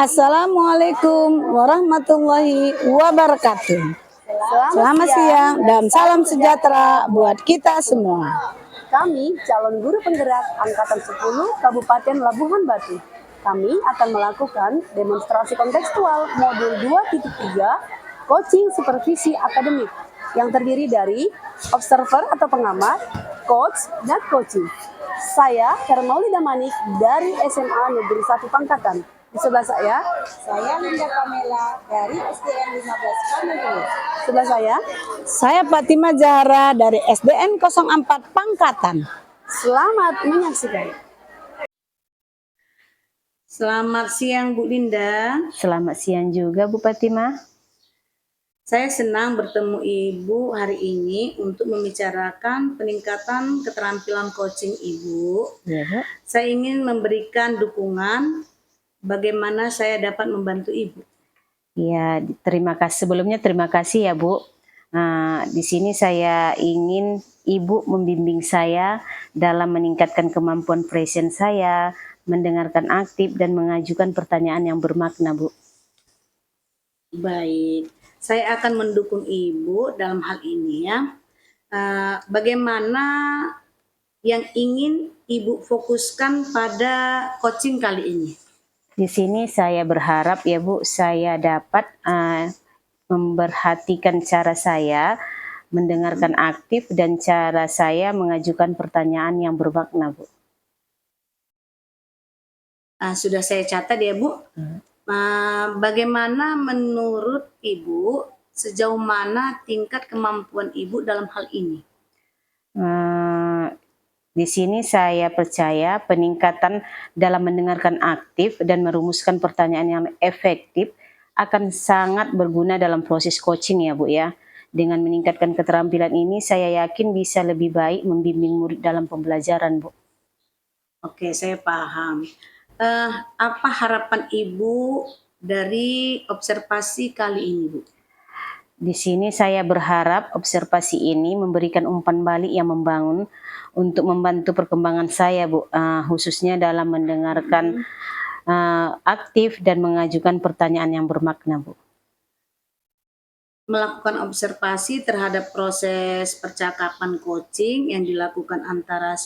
Assalamualaikum warahmatullahi wabarakatuh. Selamat siang dan salam sejahtera buat kita semua. Kami calon guru penggerak Angkatan 10 Kabupaten Labuhan Batu. Kami akan melakukan demonstrasi kontekstual modul 2.3 coaching supervisi akademik yang terdiri dari observer atau pengamat, coach, dan coaching. Saya Hermaulida Manik dari SMA Negeri 1 Pangkatan. Di sebelah saya Linda Pamela dari SDN 15 Pamela. sebelah Saya Fatima Zahra dari SDN 04 Pangkatan. Selamat menyaksikan. Selamat siang Bu Linda. Selamat siang juga Bu Fatima. Saya senang bertemu Ibu hari ini untuk membicarakan peningkatan keterampilan coaching Ibu. Ya, Bu. Saya ingin memberikan dukungan bagaimana saya dapat membantu Ibu. Ya, terima kasih. Sebelumnya terima kasih ya Bu. Di sini saya ingin Ibu membimbing saya dalam meningkatkan kemampuan present saya, mendengarkan aktif dan mengajukan pertanyaan yang bermakna, Bu. Baik, saya akan mendukung Ibu dalam hal ini ya. Bagaimana yang ingin Ibu fokuskan pada coaching kali ini? Di sini saya berharap ya Bu, saya dapat memperhatikan cara saya mendengarkan aktif dan cara saya mengajukan pertanyaan yang bermakna, Bu. Sudah saya catat ya Bu. Bagaimana menurut Ibu, sejauh mana tingkat kemampuan Ibu dalam hal ini? Di sini saya percaya peningkatan dalam mendengarkan aktif dan merumuskan pertanyaan yang efektif akan sangat berguna dalam proses coaching ya Bu ya. Dengan meningkatkan keterampilan ini saya yakin bisa lebih baik membimbing murid dalam pembelajaran, Bu. Oke, saya paham. Apa harapan Ibu dari observasi kali ini, Bu? Di sini saya berharap observasi ini memberikan umpan balik yang membangun untuk membantu perkembangan saya, Bu, khususnya dalam mendengarkan aktif dan mengajukan pertanyaan yang bermakna, Bu. Melakukan observasi terhadap proses percakapan coaching yang dilakukan antara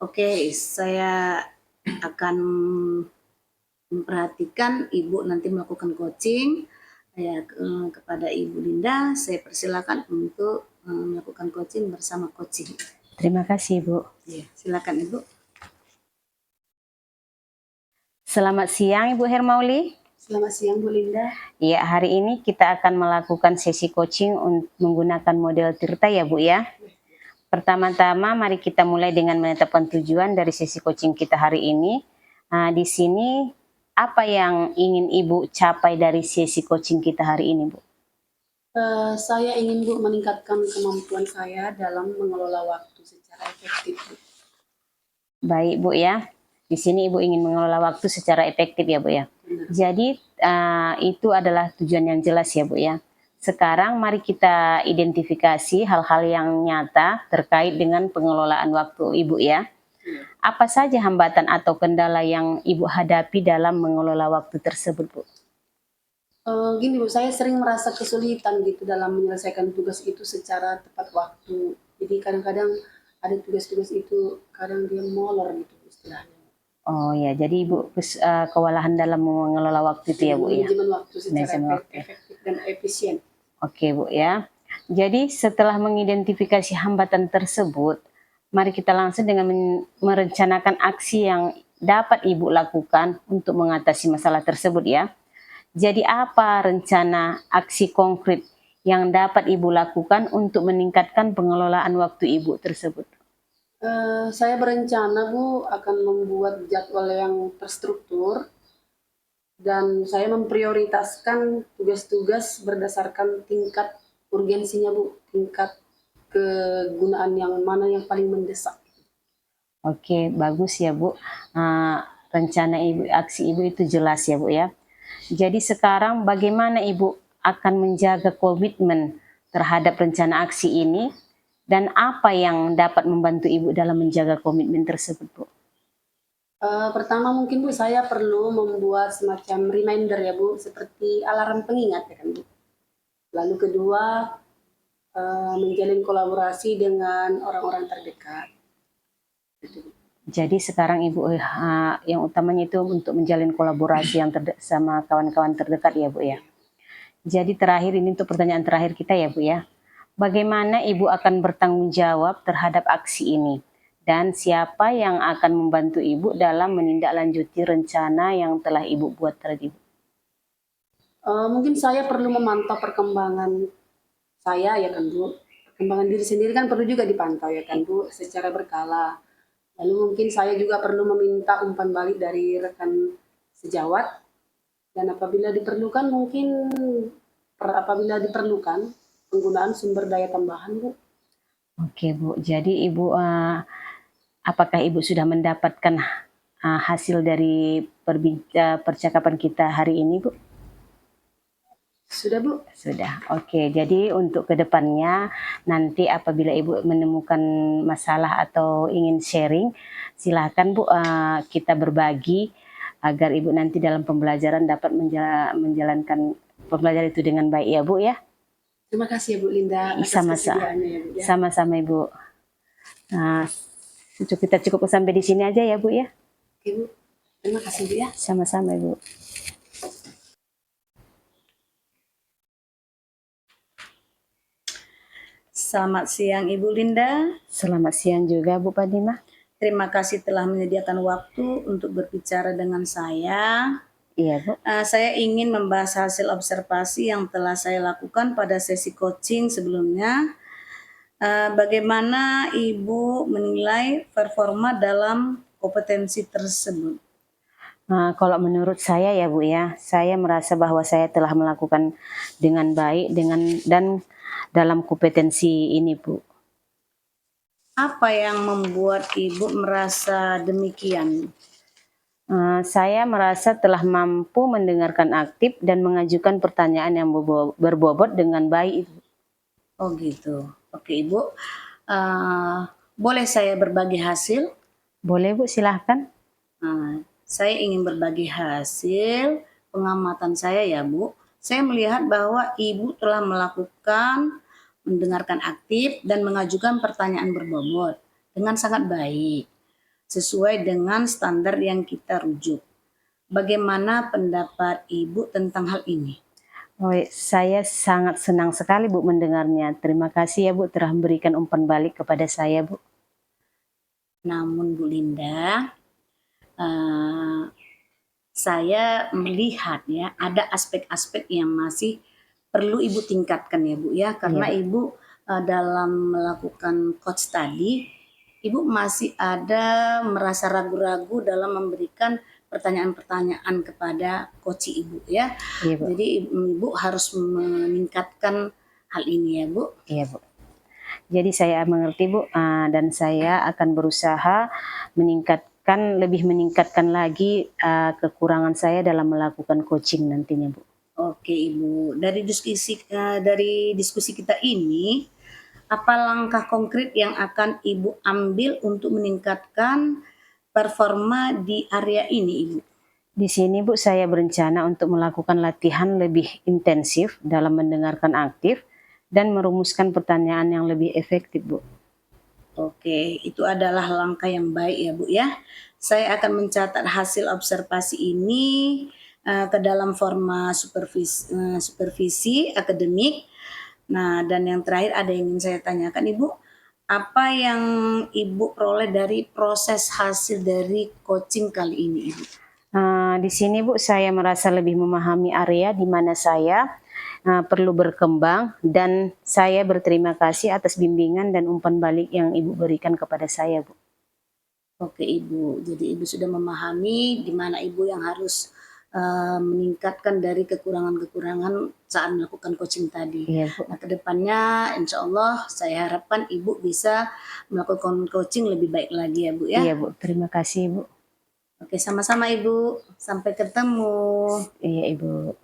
Oke, saya akan memperhatikan Ibu nanti melakukan coaching. Kepada Ibu Linda, saya persilakan untuk melakukan coaching bersama coaching. Terima kasih, Bu. Ya, silakan Ibu. Selamat siang Ibu Hermauli. Selamat siang Bu Linda. Ya, hari ini kita akan melakukan sesi coaching menggunakan model Tirta ya Bu ya. Pertama-tama mari kita mulai dengan menetapkan tujuan dari sesi coaching kita hari ini. Di sini apa yang ingin Ibu capai dari sesi coaching kita hari ini, Bu? Saya ingin Bu meningkatkan kemampuan saya dalam mengelola waktu secara efektif. Baik Bu ya. Di sini Ibu ingin mengelola waktu secara efektif ya Bu ya. Benar. Jadi itu adalah tujuan yang jelas ya Bu ya. Sekarang mari kita identifikasi hal-hal yang nyata terkait dengan pengelolaan waktu Ibu ya. Apa saja hambatan atau kendala yang Ibu hadapi dalam mengelola waktu tersebut, Bu? Gini Bu, saya sering merasa kesulitan gitu dalam menyelesaikan tugas itu secara tepat waktu. Jadi kadang-kadang ada tugas-tugas itu kadang dia molor gitu istilahnya. Oh ya, jadi Ibu kewalahan dalam mengelola waktu itu ya Bu ya? Manajemen waktu secara Manajemen waktu. efektif dan efisien. Oke Bu ya. Jadi setelah mengidentifikasi hambatan tersebut, mari kita langsung dengan merencanakan aksi yang dapat Ibu lakukan untuk mengatasi masalah tersebut ya. Jadi apa rencana aksi konkret yang dapat Ibu lakukan untuk meningkatkan pengelolaan waktu Ibu tersebut? Saya berencana Bu akan membuat jadwal yang terstruktur dan saya memprioritaskan tugas-tugas berdasarkan tingkat urgensinya Bu, tingkat kegunaan yang mana yang paling mendesak. Oke, bagus ya Bu. Rencana Ibu, aksi Ibu itu jelas ya Bu ya. Jadi sekarang bagaimana Ibu akan menjaga komitmen terhadap rencana aksi ini Dan apa yang dapat membantu Ibu dalam menjaga komitmen tersebut, Bu? Pertama mungkin Bu, saya perlu membuat semacam reminder ya Bu, seperti alarm pengingat ya kan Bu. Lalu kedua, menjalin kolaborasi dengan orang-orang terdekat. Jadi sekarang Ibu yang utamanya itu untuk menjalin kolaborasi yang sama kawan-kawan terdekat ya Bu ya. Jadi terakhir ini untuk pertanyaan terakhir kita ya Bu ya. Bagaimana Ibu akan bertanggung jawab terhadap aksi ini? Dan siapa yang akan membantu Ibu dalam menindaklanjuti rencana yang telah Ibu buat tadi? Mungkin saya perlu memantau perkembangan saya ya kan Bu. Perkembangan diri sendiri kan perlu juga dipantau ya kan Bu, secara berkala. Lalu mungkin saya juga perlu meminta umpan balik dari rekan sejawat. Dan apabila diperlukan penggunaan sumber daya tambahan Bu. Oke Bu, jadi Ibu apakah Ibu sudah mendapatkan hasil dari percakapan kita hari ini Bu? Sudah Bu? Sudah, oke. Jadi untuk kedepannya nanti apabila Ibu menemukan masalah atau ingin sharing, silahkan Bu kita berbagi agar Ibu nanti dalam pembelajaran dapat menjalankan pembelajaran itu dengan baik ya Bu ya. Terima kasih ya Bu Linda atas kesediaannya ya Bu ya. Sama-sama Ibu. Kita cukup sampai di sini aja ya Bu ya. Oke Bu, terima kasih Bu ya. Sama-sama Ibu. Selamat siang Ibu Linda. Selamat siang juga Bu Padima. Terima kasih telah menyediakan waktu untuk berbicara dengan saya. Iya Bu. Saya ingin membahas hasil observasi yang telah saya lakukan pada sesi coaching sebelumnya. Bagaimana Ibu menilai performa dalam kompetensi tersebut? Kalau menurut saya ya Bu ya, saya merasa bahwa saya telah melakukan dengan baik dan dalam kompetensi ini Bu. Apa yang membuat Ibu merasa demikian? Saya merasa telah mampu mendengarkan aktif dan mengajukan pertanyaan yang berbobot dengan baik. Oh gitu. Oke Ibu. Boleh saya berbagi hasil? Boleh Bu, silahkan. Saya ingin berbagi hasil pengamatan saya ya Bu. Saya melihat bahwa Ibu telah mendengarkan aktif dan mengajukan pertanyaan berbobot dengan sangat baik, sesuai dengan standar yang kita rujuk. Bagaimana pendapat Ibu tentang hal ini? Saya sangat senang sekali Bu mendengarnya. Terima kasih ya Bu telah memberikan umpan balik kepada saya Bu. Namun Bu Linda, saya melihat ya ada aspek-aspek yang masih perlu Ibu tingkatkan ya Bu ya, karena Ibu dalam melakukan coach tadi, Ibu masih ada merasa ragu-ragu dalam memberikan pertanyaan-pertanyaan kepada coach Ibu ya. Iya, Bu. Jadi Ibu harus meningkatkan hal ini ya Bu. Iya Bu. Jadi saya mengerti Bu, dan saya akan berusaha lebih meningkatkan lagi kekurangan saya dalam melakukan coaching nantinya Bu. Oke Ibu, dari diskusi kita ini, apa langkah konkret yang akan Ibu ambil untuk meningkatkan performa di area ini Ibu? Di sini Bu, saya berencana untuk melakukan latihan lebih intensif dalam mendengarkan aktif dan merumuskan pertanyaan yang lebih efektif Bu. Oke, itu adalah langkah yang baik ya Bu ya. Saya akan mencatat hasil observasi ini ke dalam forma supervisi akademik. Nah, dan yang terakhir ada yang ingin saya tanyakan Ibu, apa yang Ibu peroleh dari proses hasil dari coaching kali ini Ibu? Di sini Bu, saya merasa lebih memahami area di mana saya perlu berkembang, dan saya berterima kasih atas bimbingan dan umpan balik yang Ibu berikan kepada saya Bu. Oke Ibu, jadi Ibu sudah memahami di mana Ibu yang harus meningkatkan dari kekurangan-kekurangan saat melakukan coaching tadi. Iya, Bu. Nah, kedepannya insya Allah saya harapkan Ibu bisa melakukan coaching lebih baik lagi ya Bu ya. Iya Bu, terima kasih Bu. Oke, sama-sama Ibu. Sampai ketemu. Iya Ibu.